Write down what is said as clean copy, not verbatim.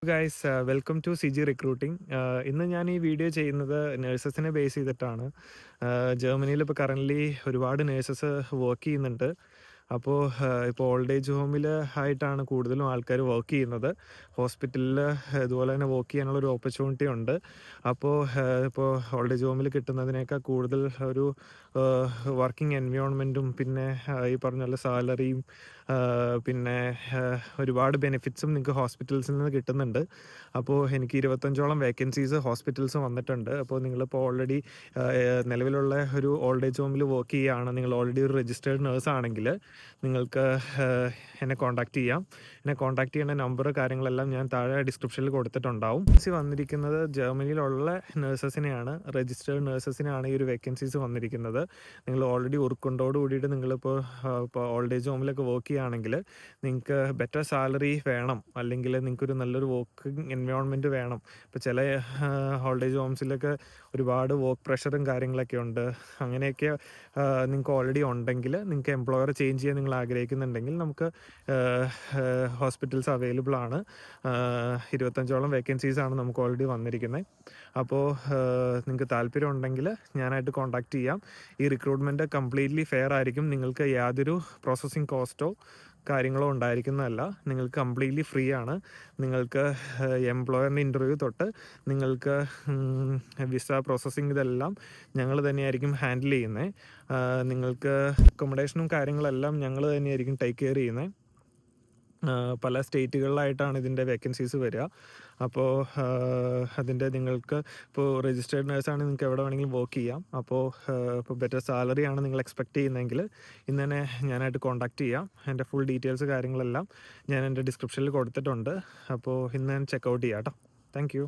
Guys welcome to C G recruiting. ഇന്ന് ഞാൻ ഈ വീഡിയോ ചെയ്യുന്നത് നഴ്സസിനെ ബേസ് ചെയ്തിട്ടാണ്. ജർമ്മനിയിൽ ഇപ്പോൾ കറൻ്റ്ലി ഒരുപാട് നഴ്സസ് വർക്ക് ചെയ്യുന്നുണ്ട്. അപ്പോൾ ഇപ്പോൾ ഓൾഡ് ഏജ് ഹോമിൽ ആയിട്ടാണ് കൂടുതലും ആൾക്കാർ വർക്ക് ചെയ്യുന്നത്. ഹോസ്പിറ്റലിൽ ഇതുപോലെ തന്നെ വർക്ക് ചെയ്യാനുള്ളൊരു ഓപ്പർച്യൂണിറ്റി ഉണ്ട്. അപ്പോൾ ഇപ്പോൾ ഓൾഡ് ഏജ് ഹോമിൽ കിട്ടുന്നതിനേക്കാൾ കൂടുതൽ ഒരു വർക്കിംഗ് എൻവയോൺമെൻറ്റും പിന്നെ ഈ പറഞ്ഞ പോലെ സാലറിയും പിന്നെ ഒരുപാട് ബെനിഫിറ്റ്സും നിങ്ങൾക്ക് ഹോസ്പിറ്റൽസിൽ നിന്ന് കിട്ടുന്നുണ്ട്. അപ്പോൾ എനിക്ക് 25ഓളം വേക്കൻസീസ് ഹോസ്പിറ്റൽസ് വന്നിട്ടുണ്ട്. അപ്പോൾ നിങ്ങളിപ്പോൾ ഓൾറെഡി നിലവിലുള്ള ഒരു ഓൾഡ് ഏജ് ഹോമിൽ വർക്ക് ചെയ്യുകയാണ്, നിങ്ങൾ ഓൾറെഡി ഒരു രജിസ്റ്റേർഡ് നേഴ്സ് ആണെങ്കിൽ നിങ്ങൾക്ക് എന്നെ കോൺടാക്റ്റ് ചെയ്യാം. എന്നെ കോൺടാക്റ്റ് ചെയ്യേണ്ട നമ്പർ കാര്യങ്ങളെല്ലാം ഞാൻ താഴെ ഡിസ്ക്രിപ്ഷനിൽ കൊടുത്തിട്ടുണ്ടാവും. വേക്കൻസി വന്നിരിക്കുന്നത് ജർമ്മനിയിലുള്ള നേഴ്സസിനെയാണ്, രജിസ്റ്റേർഡ് നേഴ്സസിനാണ് ഈ ഒരു വേക്കൻസീസ് വന്നിരിക്കുന്നത്. നിങ്ങൾ ഓൾറെഡി ഉറുക്കൊണ്ടോട് കൂടിയിട്ട് നിങ്ങളിപ്പോൾ ഓൾഡ് ഏജ് ഹോമിലൊക്കെ വർക്ക് ചെയ്യുകയാണെങ്കിൽ നിങ്ങൾക്ക് ബെറ്റർ സാലറി വേണം, അല്ലെങ്കിൽ നിങ്ങൾക്കൊരു നല്ലൊരു വർക്കിംഗ് എൻവയോൺമെൻറ്റ് വേണം. ഇപ്പോൾ ചില ഓൾഡ് ഏജ് ഹോംസിലൊക്കെ ഒരുപാട് വർക്ക് പ്രഷറും കാര്യങ്ങളൊക്കെ ഉണ്ട്. അങ്ങനെയൊക്കെ നിങ്ങൾക്ക് ഓൾറെഡി ഉണ്ടെങ്കിൽ, നിങ്ങൾക്ക് എംപ്ലോയർ ചേഞ്ച് ചെയ്യാൻ നിങ്ങൾ ആഗ്രഹിക്കുന്നുണ്ടെങ്കിൽ നമുക്ക് ഹോസ്പിറ്റൽസ് അവൈലബിൾ ആണ്. 25ഓളം വേക്കൻസീസാണ് നമുക്ക് ഓൾറെഡി വന്നിരിക്കുന്നത്. അപ്പോൾ നിങ്ങൾക്ക് താല്പര്യം ഉണ്ടെങ്കിൽ ഞാനായിട്ട് കോൺടാക്റ്റ് ചെയ്യാം. ഈ റിക്രൂട്ട്മെൻറ്റ് കംപ്ലീറ്റ്ലി ഫെയർ ആയിരിക്കും. നിങ്ങൾക്ക് യാതൊരു പ്രോസസ്സിങ് കോസ്റ്റോ കാര്യങ്ങളോ ഉണ്ടായിരിക്കുന്നതല്ല. നിങ്ങൾക്ക് കംപ്ലീറ്റ്ലി ഫ്രീ ആണ്. നിങ്ങൾക്ക് എംപ്ലോയറിൻ്റെ ഇൻ്റർവ്യൂ തൊട്ട് നിങ്ങൾക്ക് വിസ പ്രോസസ്സിങ് ഇതെല്ലാം ഞങ്ങൾ തന്നെയായിരിക്കും ഹാൻഡിൽ ചെയ്യുന്നത്. നിങ്ങൾക്ക് അക്കോമഡേഷനും കാര്യങ്ങളെല്ലാം ഞങ്ങൾ തന്നെയായിരിക്കും ടേക്ക് കെയർ ചെയ്യുന്നത്. പല സ്റ്റേറ്റുകളിലായിട്ടാണ് ഇതിൻ്റെ വേക്കൻസീസ് വരിക. അപ്പോൾ അതിൻ്റെ നിങ്ങൾക്ക് ഇപ്പോൾ രജിസ്റ്റേർഡ് നേഴ്സാണെങ്കിൽ നിങ്ങൾക്ക് എവിടെ വേണമെങ്കിലും വർക്ക് ചെയ്യാം. അപ്പോൾ ഇപ്പോൾ ബെറ്റർ സാലറിയാണ് നിങ്ങൾ എക്സ്പെക്റ്റ് ചെയ്യുന്നതെങ്കിൽ ഇന്ന് തന്നെ ഞാനായിട്ട് കോൺടാക്റ്റ് ചെയ്യാം. എൻ്റെ ഫുൾ ഡീറ്റെയിൽസ് കാര്യങ്ങളെല്ലാം ഞാൻ എൻ്റെ ഡിസ്ക്രിപ്ഷനിൽ കൊടുത്തിട്ടുണ്ട്. അപ്പോൾ ഇന്ന് ഞാൻ ചെക്കൗട്ട് ചെയ്യാം കേട്ടോ. Thank you.